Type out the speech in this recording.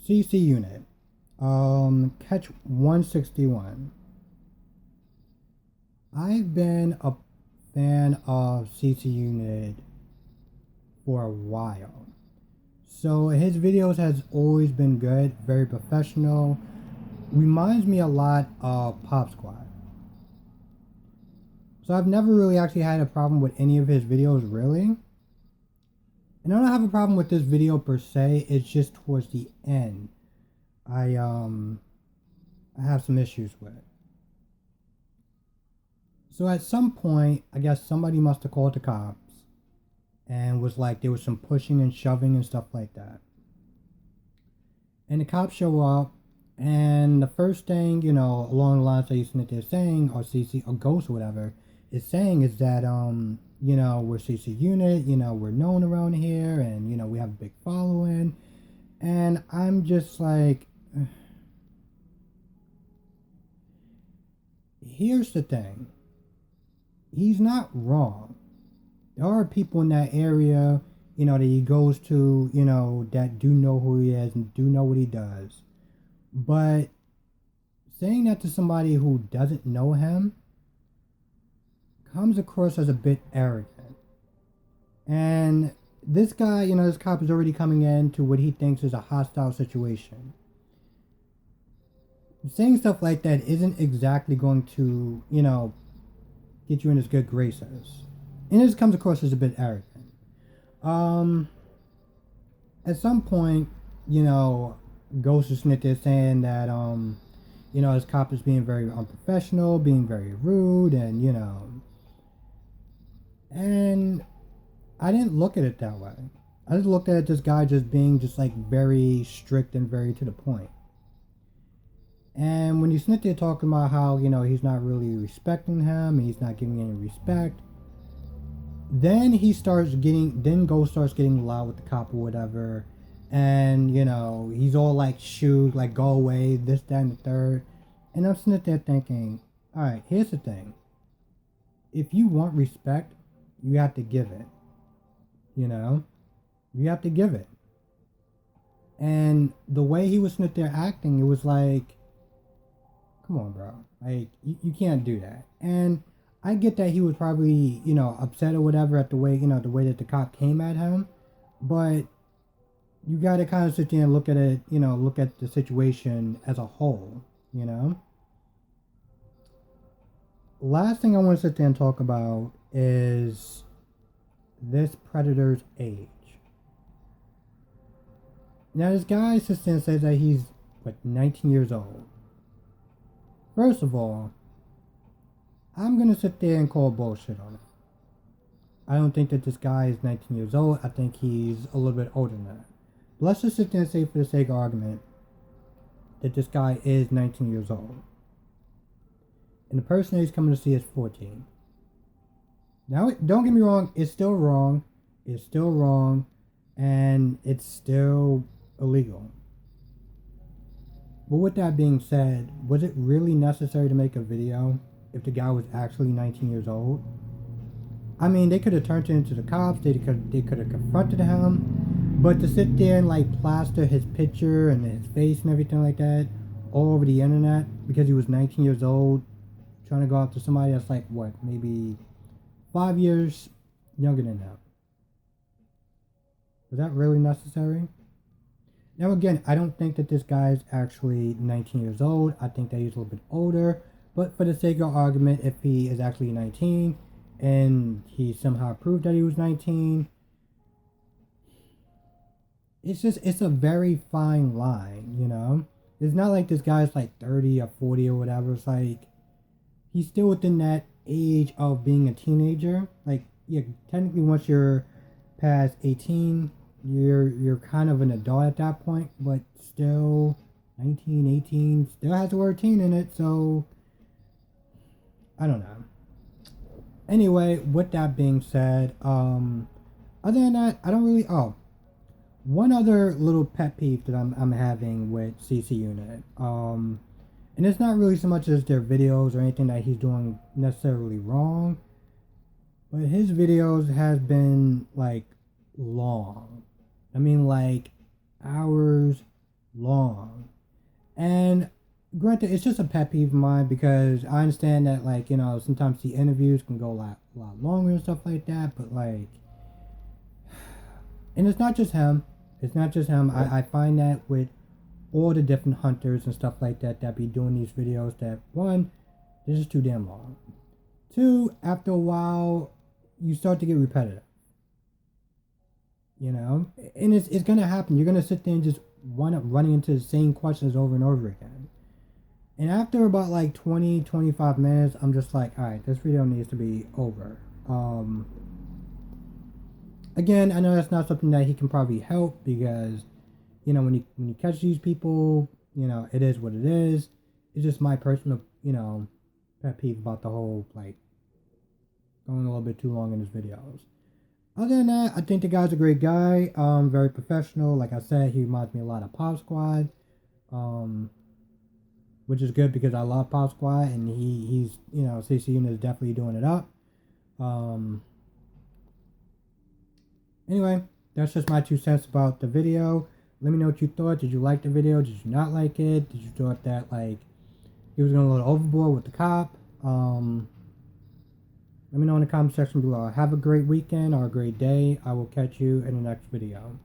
CC Unit. Catch 161. I've been a fan of CC Unit for a while. So his videos has always been good, very professional. Reminds me a lot of Pop Squad. So I've never really actually had a problem with any of his videos, really. And I don't have a problem with this video per se, it's just towards the end. I have some issues with. So at some point, I guess somebody must have called the cops and was like, there was some pushing and shoving and stuff like that. And the cops show up, and the first thing, along the lines that they're saying, or CC, or Ghost or whatever, is saying is that, we're CC Unit, we're known around here, and, we have a big following. And I'm just like, here's the thing. He's not wrong. There are people in that area, that he goes to, that do know who he is and do know what he does. But saying that to somebody who doesn't know him comes across as a bit arrogant. And this guy, this cop is already coming into what he thinks is a hostile situation. Saying stuff like that isn't exactly going to, get you in his good graces. And this comes across as a bit arrogant. At some point, Ghost is sitting there saying that, his cop is being very unprofessional, being very rude, and I didn't look at it that way. I just looked at it, this guy just being just like very strict and very to the point. And when you sit there talking about how, he's not really respecting him and he's not giving any respect, then Ghost starts getting loud with the cop or whatever. And, he's all like, shoot, like, go away, this, that, and the third. And I'm sitting there thinking, all right, here's the thing. If you want respect, you have to give it. You have to give it. And the way he was sitting there acting, it was like, come on, bro. Like, you can't do that. And I get that he was probably, upset or whatever at the way, the way that the cop came at him. But you got to kind of sit there and look at it, look at the situation as a whole, Last thing I want to sit there and talk about is this predator's age. Now, this guy sits there and says that he's, 19 years old. First of all, I'm going to sit there and call bullshit on it. I don't think that this guy is 19 years old. I think he's a little bit older than that. But let's just sit there and say, for the sake of argument, that this guy is 19 years old. And the person that he's coming to see is 14. Now, don't get me wrong, it's still wrong. It's still wrong. And it's still illegal. But with that being said, was it really necessary to make a video if the guy was actually 19 years old? I mean, they could have turned it into the cops, they could have confronted him, but to sit there and like plaster his picture and his face and everything like that all over the internet because he was 19 years old, trying to go after somebody that's like, what, maybe 5 years younger than that. Was that really necessary? Now again, I don't think that this guy is actually 19 years old. I think that he's a little bit older. But for the sake of argument, if he is actually 19 and he somehow proved that he was 19, it's a very fine line, It's not like this guy's like 30 or 40 or whatever. It's like he's still within that age of being a teenager. Like, yeah, technically once you're past 18, you're kind of an adult at that point, but still 19, 18, still has the word teen in it, so I don't know. Anyway, with that being said, other than that, I don't really, one other little pet peeve that I'm having with CC Unit, and it's not really so much as their videos or anything that he's doing necessarily wrong, but his videos has been like long. I mean, like hours, long. And granted, it's just a pet peeve of mine because I understand that, like, you know, sometimes the interviews can go a lot longer and stuff like that, but like, and it's not just him. It's not just him. I find that with all the different hunters and stuff like that that be doing these videos, that one, this is too damn long. Two, after a while, you start to get repetitive. You know? And it's gonna happen. You're gonna sit there and just wind up running into the same questions over and over again. And after about like 20, 25 minutes, I'm just like, alright, this video needs to be over. Again, I know that's not something that he can probably help because, you know, when you catch these people, you know, it is what it is. It's just my personal, you know, pet peeve about the whole, like, going a little bit too long in his videos. Other than that, I think the guy's a great guy. Very professional. Like I said, he reminds me a lot of Pop Squad. Which is good because I love Pop Squad, and he's, you know, CC Unit is definitely doing it up. Anyway, that's just my 2 cents about the video. Let me know what you thought. Did you like the video? Did you not like it? Did you thought that, like, he was going a little overboard with the cop? Let me know in the comment section below. Have a great weekend or a great day. I will catch you in the next video.